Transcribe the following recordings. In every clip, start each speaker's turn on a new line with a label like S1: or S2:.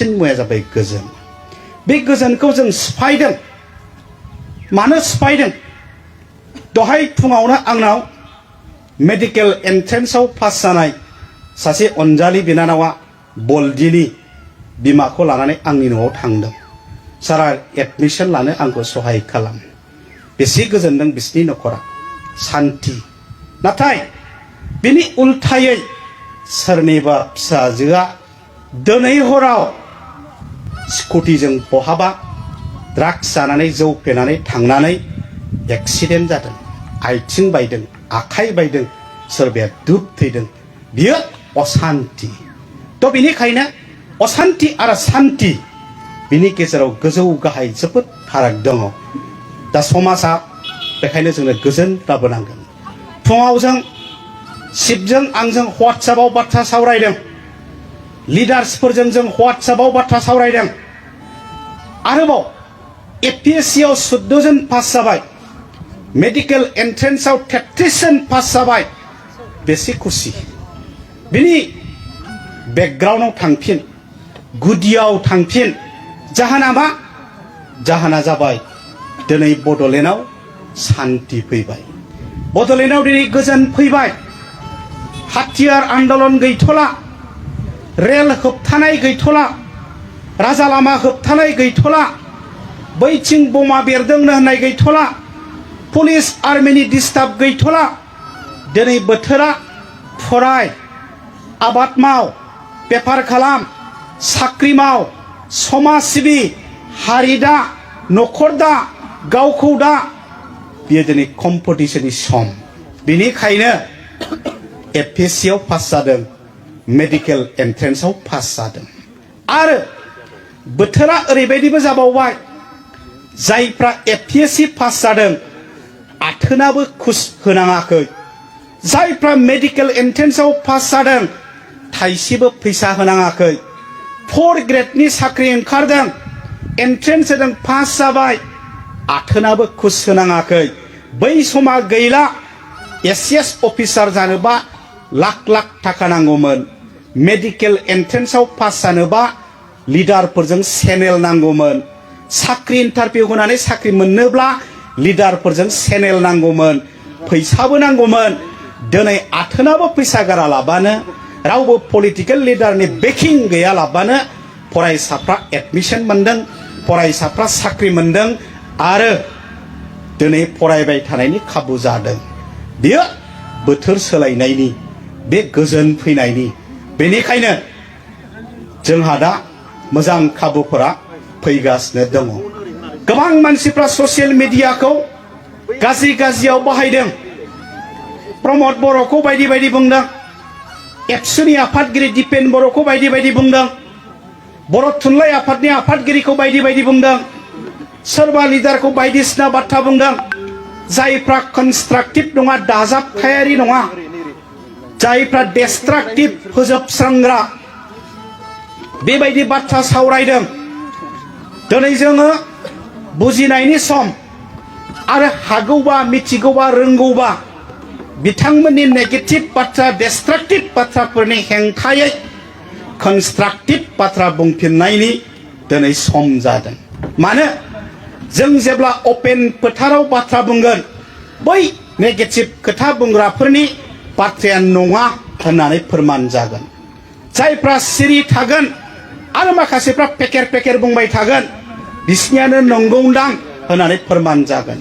S1: देरसिन मुवाया जाबाय गोजोन बे गोजोनखौ जों सिफायदों मानो सिफायदों दहाय फुङावनो आंनाव मेडिकेल एन्ट्रेन्सआव पास जानाय सासे अनजालि बिनानावा बलदिनि बिमाखौ लानानै आंनि न'आव थांदों सारा एडमिशन लानो आंखौ सहाय खालाम बेसे गोजोनदों बिसिनि न'खरा सान्ति नाथाय बिनि उल्थायै सोरनिबा फिसाजोआ दिनै हराव स्कुटिजों बहाबा ड्राग्स जानानै जौ फेनानै थांनानै एक्सिडेन्ट जादों आथिं बायदों आखाइ बायदों सोरबाया दुब थैदों बियो असान्ति थ' बेनिखायनो असान्ति आरो सान्ति बिनि गेजेराव गोजौ गाहाय जोबोद फाराग दङ दा समाजा बेखायनो जोंनो गोजोन लाबोनांगोन फुङाव जों शिबजों आंजों WhatsAppआव बाथ्रा सावरायदों लिडार्सफोरजों जों WhatsAppआव बाथ्रा सावरायदों आरोबाव APSCआव 14 जन पास जाबाय मेडिकेल एन्ट्रेन्सआव 33 जन पास जाबाय बेसे खुसि बिनि बेकग्राउन्डआव थांफिन गुदियाव थांफिन जाहोना मा जाहोना जाबाय दिनै बड'लेण्डआव सान्ति फैबाय बड'लेण्डआव दिनै गोजोन फैबाय हाथियार आन्दलन गैथ'ला रेल होबथानाय गैथ'ला राजा लामा होबथानाय गैथ'ला बैथिं बमा बेरदोंनो होननाय गैथ'ला पुलिस आर्मिनि डिस्टार्ब गैथ'ला दिनै बोथोरा फराय आबाद माव बेफार खालाम साख्रि माव समाज सिबि हारि दा न'खर दा गावखौ दा बियो दिनै कम्पिटिशननि सम बेनिखायनो APSCआव पास जादों मेडिकेल एन्ट्रेन्सआव पास जादों आरो बोथोरा ओरैबायदिबो जाबावबाय जायफ्रा APSC पास जादों आथोनाबो खुस होनाङाखै जायफ्रा मेडिकेल एन्ट्रेन्सआव पास जादों थाइसेबो फैसा होनाङाखै 4 ग्रेडनि साख्रि ओंखारदों एन्ट्रेन्स होदों पास जाबाय आथोनाबो खुस होनाङाखै बै समा गैला SS अफिसार जानोबा लाख लाख थाखा नांगौमोन मेडिकेल एन्ट्रेन्सआव पास जानोबा लिडारफोरजों चेनेल नांगौमोन साख्रि इन्टारभिउ होनानै साख्रि मोननोब्ला लिडारफोरजों चेनेल नांगौमोन फैसाबो नांगौमोन दिनै आथोनाबो फैसा गारालाबानो रावबो पलिटिकेल लिडारनि बेकिं गैयालाबानो फरायसाफ्रा एडमिशन मोनदों फरायसाफ्रा साख्रि मोनदों आरो दिनै फरायबाय थानायनि खाबु जादों बियो बोथोर सोलायनायनि बे गोजोन फैनायनि बेनिखायनो जोंहा दा मोजां खाबुफोरा फैगासिनो दङ गोबां मानसिफ्रा ससियेल मिडियाखौ गाज्रि गाज्रियाव बाहायदों प्रमद बर'खौ बायदि बायदि बुंदों एबसुनि आफादगिरि दिपेन बर'खौ बायदि बायदि बुंदों बर' थुनलाइ आफादनि आफादगिरिखौ बायदि बायदि बुंदों सोरबा लिडारखौ बायदिसिना बाथ्रा बुंदों जायफ्रा कनस्ट्राक्टिभ नङा दाजाबथायारि नङा जायफ्रा डेस्ट्राक्टिभ फोजोबस्रांग्रा बेबायदि बाथ्रा सावरायदों दिनै जोङो बुजिनायनि सम आरो हागौबा मिथिगौबा रोंगौबा बिथांमोननि नेगेटिभ बाथ्रा डेस्ट्राक्टिभ बाथ्राफोरनि हेंथायै कनस्ट्राक्टिभ बाथ्रा बुंफिननायनि दिनै सम जादों मानो जों जेब्ला अपेन फोथाराव बाथ्रा बुंगोन बै नेगेटिभ खोथा बुंग्राफोरनि बाथ्राया नङा होननानै फोरमान जागोन जायफ्रा सिरि थागोन आरो माखासेफ्रा पेकेर पेकेर बुंबाय थागोन बिसिनियानो नंगौदां होननानै फोरमान जागोन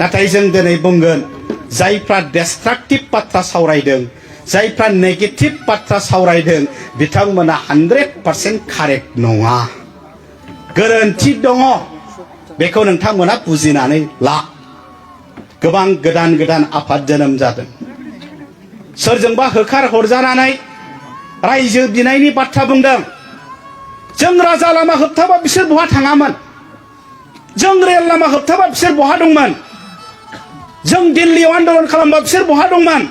S1: नाथाय जों दिनै बुंगोन जायफ्रा डेस्ट्राक्टिभ बाथ्रा सावरायदों जायफ्रा नेगेटिभ बाथ्रा सावरायदों बिथांमोना 100% कारेक्ट नङा गोरोन्थि दङ बेखौ नोंथांमोना बुजिनानै ला गोबां गोदान गोदान आफाद जोनोम जादों सोरजोंबा होखार हरजानानै रायजो बिनायनि बाथ्रा बुंदों जों राजा लामा होबथाबा बिसोर बहा थाङामोन जों रेल लामा होबथाबा बिसोर बहा दंमोन जों दिल्लीयाव आन्दलन खालामबा बिसोर बहा दंमोन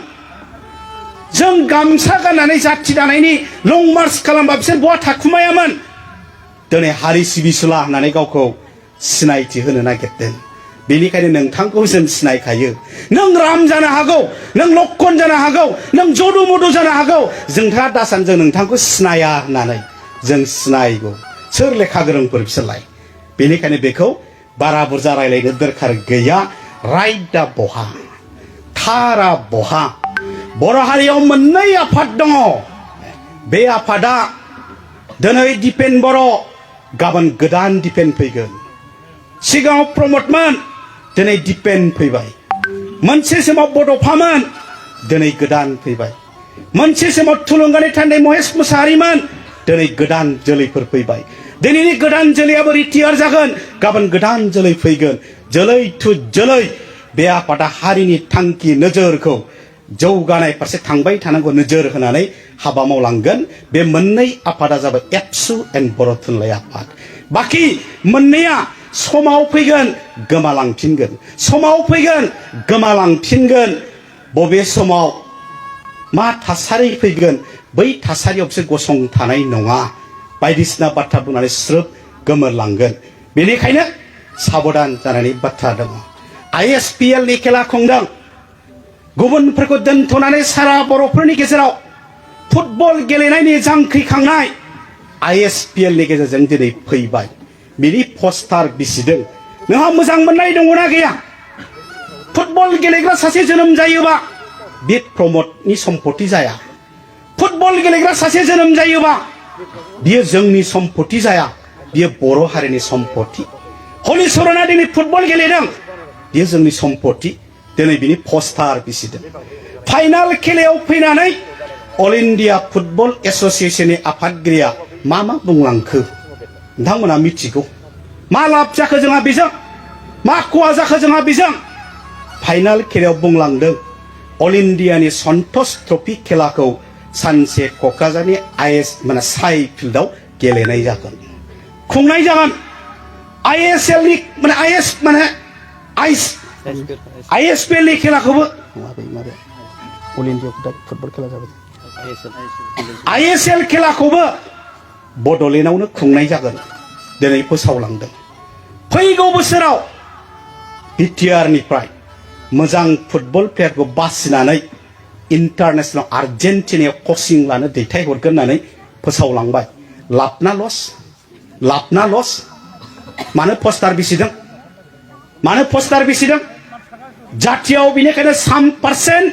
S1: जों गामसा गाननानै जाथि दानायनि लं मार्च खालामबा बिसोर बहा थाखुमायामोन दिनै हारि सिबिसुला होननानै गावखौ सिनायथि होनो नागिरदों बेनिखायनो नोंथांखौ जों सिनायखायो नों राम जानो हागौ नों लक्ष्मण जानो हागौ नों जदु मधु जानो हागौ जोंहा दासान जों नोंथांखौ सिनाया होननानै जों सिनायगौ सोर लेखा गोरोंफोर बिसोरलाय बेनिखायनो बेखौ बारा बुरजा रायलायनो दरखार गैया राइटआ बहा थारा बहा बर' हारियाव मोननै आफाद दङ बे आफादा दिनै दिपेन बर' गाबोन गोदान दिपेन फैगोन सिगाङाव प्रमदमोन दिनै दिपेन फैबाय मोनसे समाव बड'फामोन दिनै गोदान फैबाय मोनसे समाव थुलुंगानि थान्दै महेश मुसाहारिमोन दिनै गोदान जोलैफोर फैबाय दिनैनि गोदान जोलैयाबो रिटियार जागोन गाबोन गोदान जोलै फैगोन जोलै टु जोलै बे आफादा हारिनि थांखि नोजोरखौ जौगानाय फारसे थांबाय थानांगौ नोजोर होनानै हाबा मावलांगोन बे मोननै आफादा जाबाय एबसु एन्ड बर' थुनलाइ आफाद बाखि मोननैया समाव फैगोन गोमालांफिनगोन समाव फैगोन गोमालांफिनगोन बबे समाव मा थासारि फैगोन बै थासारियाव बिसोर गसंथानाय नङा बायदिसिना बाथ्रा बुंनानै स्रोब गोमोरलांगोन बेनिखायनो साबधान जानायनि बाथ्रा दङ ISPL नि खेला खुंदों गुबुनफोरखौ दोनथ'नानै सारा बर'फोरनि गेजेराव फुटबल गेलेनायनि जांख्रिखांनाय ISPL नि गेजेरजों दिनै फैबाय बिनि पस्टार बिसिदों नोंहा मोजां मोननाय दङना गैया फुटबल गेलेग्रा सासे जोनोम जायोबा बे प्रमदनि सम्पति जाया फुटबल गेलेग्रा सासे जोनोम जायोबा बियो जोंनि सम्पति जाया बियो बर' हारिनि सम्पति हलिचरना दिनै फुटबल गेलेदों बियो जोंनि सम्पति दिनै बिनि पस्टार बिसिदों फाइनाल खेलायाव फैनानै अल इन्डिया फुटबल एसोसिएशननि आफादगिरिया मा बुंलांखो नोंथांमोना मिथिगौ मा लाब जाखो जोंहा बेजों मा खहा जाखो जोंहा बेजों फाइनाल खेलायाव बुंलांदों अल इन्डियानि सन्तोष ट्रफि खेलाखौ सानसे क'क्राझारनि साइ फिल्डआव गेलेनाय जागोन खुंनाय जागोन ISL नि ISPL नि खेलाखौबो अल इन्डिया फुटबल खेला जाबाय ISL खेलाखौबो बड'लेण्डआवनो खुंनाय जागोन दिनै फोसावलांदों फैगौ बोसोराव BTR निफ्राय मोजां फुटबल प्लेयारखौ बासिनानै इन्टारनेशनेल आर्जेन्टिनायाव कचिं लानो दैथायहरगोन होननानै फोसावलांबाय लाबना लस मानो पस्टार बिसिदों जाथियाव बिनिखायनो 3%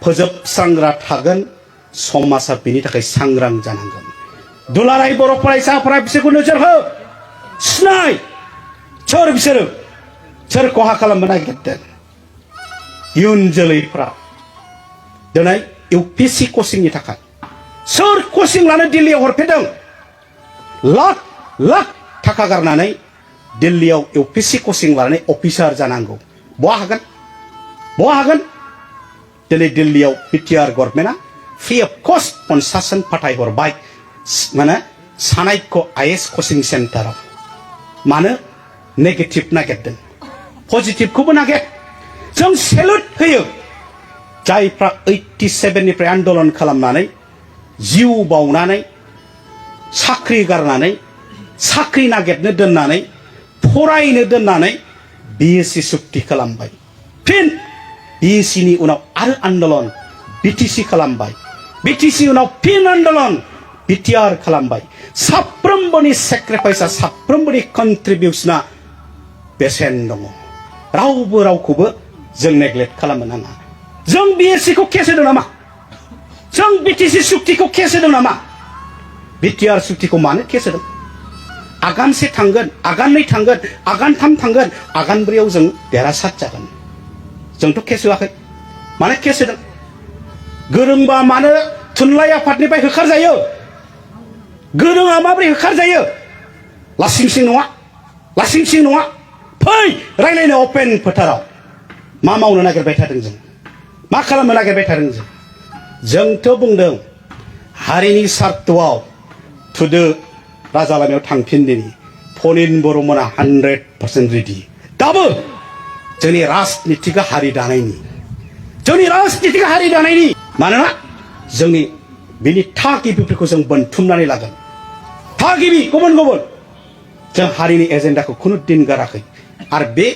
S1: फोजोबस्रांग्रा थागोन समाजा बिनि थाखाय सांग्रां जानांगोन दुलाराय बर' फरायसाफोरा बिसोरखौ नोजोर हो सिनाय सोर बिसोरो सोर खहा खालामनो नागिरदों इयुन जोलैफ्रा दिनै UPSC कचिंनि थाखाय सोर कचिं लानो दिल्लीयाव हरफेरदों लाख थाखा गारनानै दिल्लीयाव UPSC कचिं लानानै अफिसार जानांगौ बहा हागोन दिनै दिल्लीयाव BTR गभर्नमेन्टआ फ्रि अफ कस्ट 50 जन फाथायहरबाय सानायख' IS कचिं सेन्टाराव मानो नेगेटिभ नागिरदों पजिटिभखौबो नागिर जों सेलुट होयो जायफ्रा 87 निफ्राय आन्दोलन खालामनानै जिउ बावनानै साख्रि गारनानै साख्रि नागिरनो दोननानै फरायनो दोननानै BSc सुक्ति खालामबाय फिन BSc नि उनाव आरो आन्दोलन BTC खालामबाय BTC उनाव फिन आन्दोलन BTR खालामबाय साफ्रोमबोनि सेक्रिफाइसआ साफ्रोमबोनि कन्ट्रिबिउसना बेसेन दङ रावबो रावखौबो जों नेग्लेक्ट खालामनो नाङा जों BSc खौ केस होदों नामा जों BTC सुक्तिखौ केस होदों नामा BTR सुक्तिखौ मानो केस होदों आगानसे थांगोन आगाननै थांगोन आगानथाम थांगोन आगानब्रैयाव जों देरहासार जागोन जोंथ' केस होआखै मानो केस होदों गोरोंबा मानो थुनलाइ आफादनिफ्राय होखारजायो गोरोङा माबोरै होखारजायो लासिंसिं नङा फै रायलायनो अपेन फोथाराव मा मावनो नागिरबाय थादों जों मा खालामनो नागिरबाय थादों जोंथ' बुंदों हारिनि सार्थआव थुदो राजा लामायाव थांफिनदिनि फनिन बर'मोना 100% रेडि दाबो जोंनि राजनितिका हारि दानायनि मानोना जोंनि बिनि थागिबिफोरखौ जों बोनथुमनानै लागोन थागिबि गुबुन जों हारिनि एजेन्डाखौ खुनु दिन गाराखै आरो बे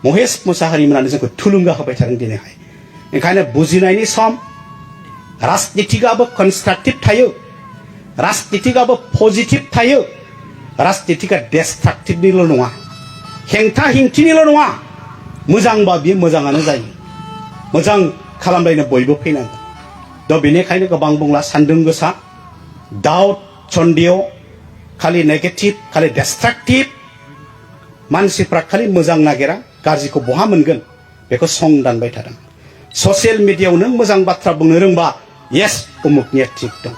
S1: महेश मुसाहारि मोनानो जोंखौ थुलुंगा होबाय थादों दिनैहाय ओंखायनो बुजिनायनि सम राजनितिकाबो कनस्ट्राक्टिभ थायो राजनितिकाबो पजिटिभ थायो राजनितिका destructiveनिल' नङा हेंथा हेंथिनिल' नङा मोजांबा बियो मोजाङानो जायो मोजां खालामलायनो बयबो फैनांगोन दा बेनिखायनो गोबां बुंला सान्दुं गोसा दाउट सन्देह खालि नेगेटिभ खालि destructive मानसिफ्रा खालि मोजां नागिरा गाज्रिखौ बहा मोनगोन बेखौ संदानबाय थादों ससियेल मिडियायाव नों मोजां बाथ्रा बुंनो रोंबा येस उमुकनिया थिग दं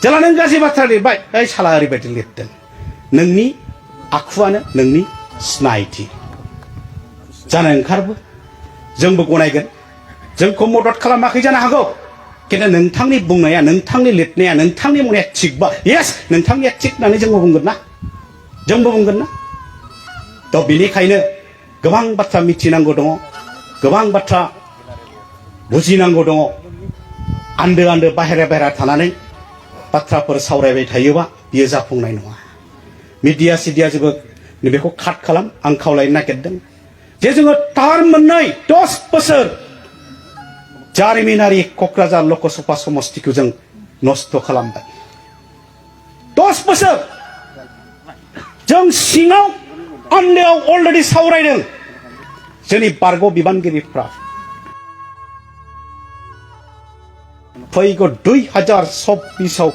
S1: जेला नों गाज्रि बाथ्रा लिरबाय ओइ साला ओरैबायदि लिरदों नोंनि आखुआनो नोंनि सिनायथि जानो ओंखारबो जोंबो गनायगोन जोंखौ मदद खालामाखै जानो हागौ किन्तु नोंथांनि बुंनाया नोंथांनि लिरनाया नोंथांनि बुंनाया थिगबा येस नोंथांनिया थिग होननानै जोंबो बुंगोन ना थ' बेनिखायनो गोबां बाथ्रा मिथिनांगौ दङ गोबां बाथ्रा बुजिनांगौ दङ आन्दो आन्दो बाहेरा थानानै बाथ्राफोर सावरायबाय थायोबा बियो जाफुंनाय नङा मिडिया सिडिया जेबो बेखौ काट खालाम आं खावलायनो नागिरदों जे जोङो टार्म मोननै 10 बोसोर जारिमिनारि क'क्राझार लकसभा समस्तिखौ जों नस्थ' खालामबाय 10 बोसोर जों सिङाव आन्दोआव अलरेडि सावरायदों जोंनि बारग' बिबानगिरिफ्रा फैगौ 2024 आव